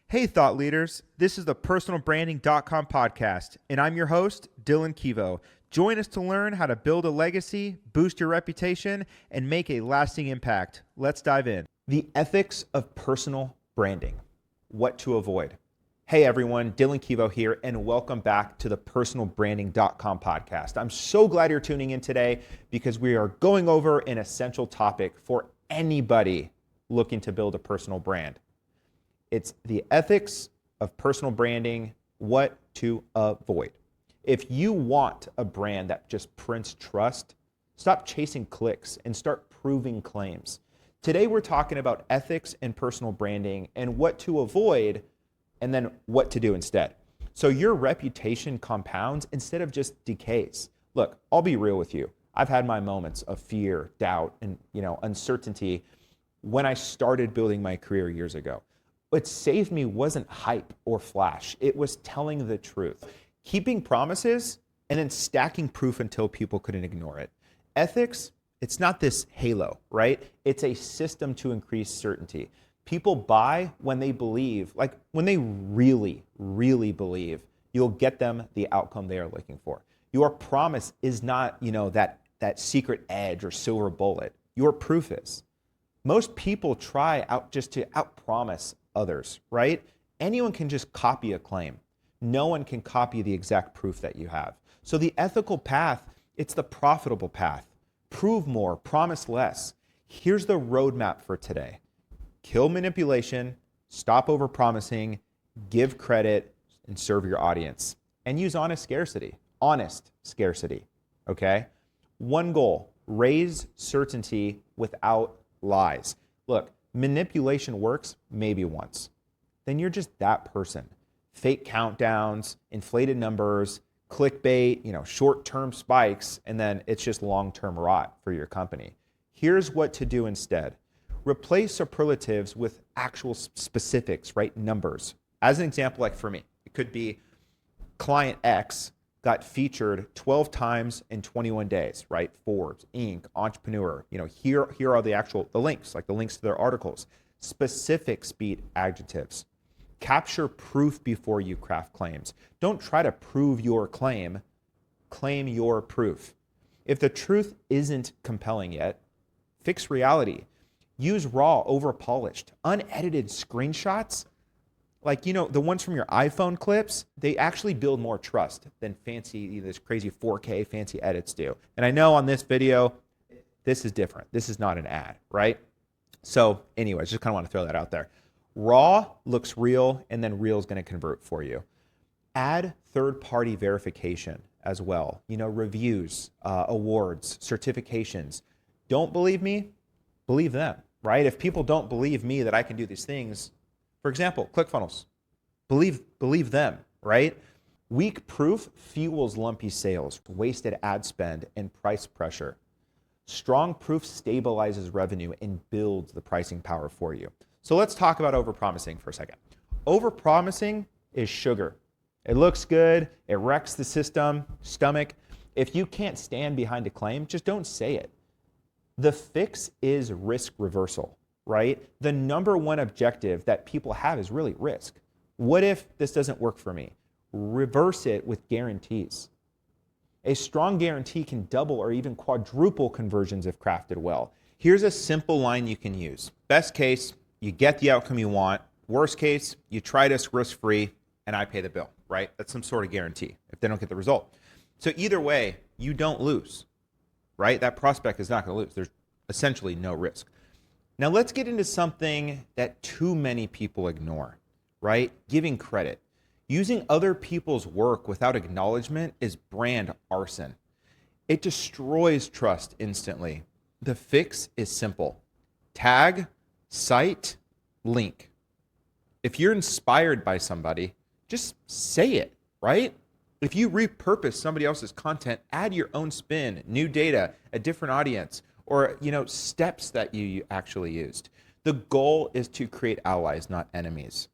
Hey, thought leaders. This is the personalbranding.com podcast, and I'm your host, Dillon Kivo. Join us to learn how to build a legacy, boost your reputation, and make a lasting impact. Let's dive in. The ethics of personal branding. What to avoid. Hey, everyone. Dillon Kivo here, and welcome back to the personalbranding.com podcast. I'm so glad you're tuning in today because we are going over an essential topic for anybody looking to build a personal brand. It's the ethics of personal branding, what to avoid. If you want a brand that just prints trust, stop chasing clicks and start proving claims. Today, we're talking about ethics and personal branding and what to avoid and then what to do instead. So your reputation compounds instead of just decays. Look, I'll be real with you. I've had my moments of fear, doubt, and uncertainty when I started building my career years ago. What saved me wasn't hype or flash. It was telling the truth, keeping promises, and then stacking proof until people couldn't ignore it. Ethics, it's not this halo, right? It's a system to increase certainty. People buy when they believe, like when they really, really believe, you'll get them the outcome they are looking for. Your promise is not, that secret edge or silver bullet. Your proof is. Most people try out just to outpromise others, right? Anyone can just copy a claim. No one can copy the exact proof that you have. So the ethical path, it's the profitable path. Prove more, promise less. Here's the roadmap for today. Kill manipulation, stop overpromising, give credit, and serve your audience. And use honest scarcity, okay? One goal, raise certainty without lies. Look, manipulation works maybe once. Then you're just that person. Fake countdowns, inflated numbers, clickbait, short-term spikes, and then it's just long-term rot for your company. Here's what to do instead. Replace superlatives with actual specifics, right? Numbers. As an example, like for me, it could be client X got featured 12 times in 21 days, right? Forbes, Inc., Entrepreneur. Here are the links, like the links to their articles. Specifics beat adjectives. Capture proof before you craft claims. Don't try to prove your claim your proof. If the truth isn't compelling yet, fix reality. Use raw, over-polished, unedited screenshots. Like, the ones from your iPhone clips, they actually build more trust than this crazy 4K fancy edits do. And I know on this video, this is different. This is not an ad, right? So anyways, just kind of want to throw that out there. Raw looks real, and then real is going to convert for you. Add third-party verification as well. Reviews, awards, certifications. Don't believe me? Believe them, right? If people don't believe me that I can do these things, for example, ClickFunnels, believe them, right? Weak proof fuels lumpy sales, wasted ad spend, and price pressure. Strong proof stabilizes revenue and builds the pricing power for you. So let's talk about overpromising for a second. Overpromising is sugar. It looks good. It wrecks the stomach. If you can't stand behind a claim, just don't say it. The fix is risk reversal. Right? The number one objective that people have is really risk. What if this doesn't work for me? Reverse it with guarantees. A strong guarantee can double or even quadruple conversions if crafted well. Here's a simple line you can use. Best case, you get the outcome you want. Worst case, you try this risk-free and I pay the bill, right? That's some sort of guarantee if they don't get the result. So either way, you don't lose, right? That prospect is not going to lose. There's essentially no risk. Now let's get into something that too many people ignore, right? Giving credit. Using other people's work without acknowledgement is brand arson. It destroys trust instantly. The fix is simple. Tag, cite, link. If you're inspired by somebody, just say it, right? If you repurpose somebody else's content, add your own spin, new data, a different audience, or steps that you actually used. The goal is to create allies, not enemies.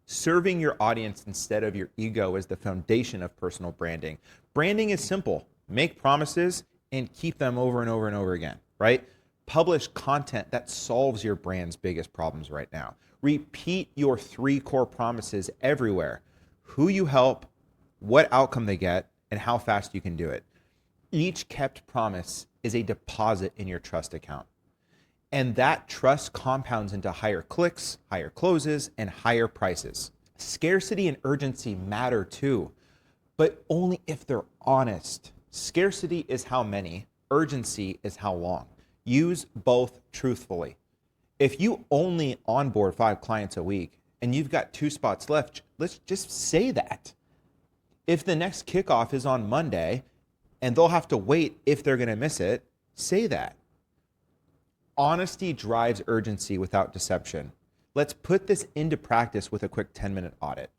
Serving your audience instead of your ego is the foundation of personal branding. Branding is simple. Make promises and keep them over and over and over again, right? Publish content that solves your brand's biggest problems right now. Repeat your 3 core promises everywhere: who you help, what outcome they get, and how fast you can do it. Each kept promise is a deposit in your trust account. And that trust compounds into higher clicks, higher closes, and higher prices. Scarcity and urgency matter too, but only if they're honest. Scarcity is how many, urgency is how long. Use both truthfully. If you only onboard 5 clients a week and you've got 2 spots left, let's just say that. If the next kickoff is on Monday and they'll have to wait if they're going to miss it, say that. Honesty drives urgency without deception. Let's put this into practice with a quick 10-minute audit.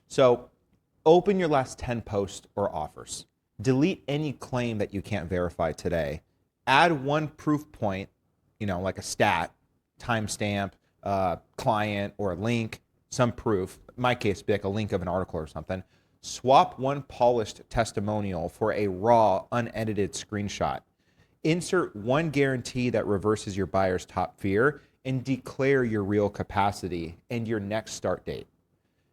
So open your last 10 posts or offers. Delete any claim that you can't verify today. Add 1 proof point, like a stat, timestamp, client, or a link, some proof. In my case, be like a link of an article or something. Swap 1 polished testimonial for a raw, unedited screenshot. Insert 1 guarantee that reverses your buyer's top fear, and declare your real capacity and your next start date.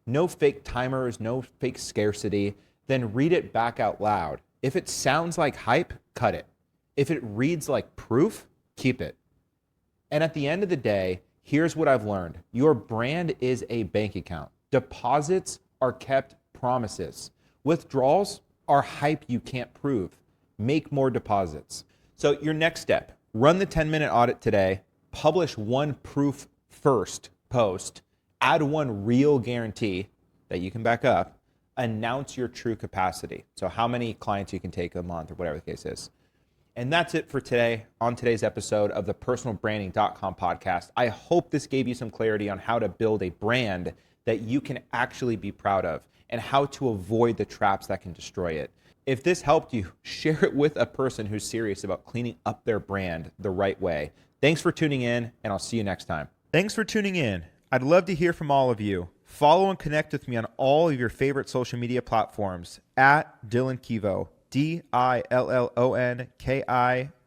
No fake timers, no fake scarcity. Then read it back out loud. If it sounds like hype, cut it. If it reads like proof, keep it. And at the end of the day, here's what I've learned. Your brand is a bank account. Deposits are kept promises. Withdrawals are hype you can't prove. Make more deposits. So your next step, run the 10-minute audit today, publish 1 proof first post, add 1 real guarantee that you can back up, announce your true capacity. So how many clients you can take a month or whatever the case is. And that's it for today on today's episode of the personalbranding.com podcast. I hope this gave you some clarity on how to build a brand that you can actually be proud of and how to avoid the traps that can destroy it. If this helped you, share it with a person who's serious about cleaning up their brand the right way. Thanks for tuning in, and I'll see you next time. Thanks for tuning in. I'd love to hear from all of you. Follow and connect with me on all of your favorite social media platforms at Dillon Kivo, DILLONKI,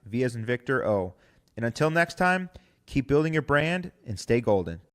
V as in Victor, O. And until next time, keep building your brand and stay golden.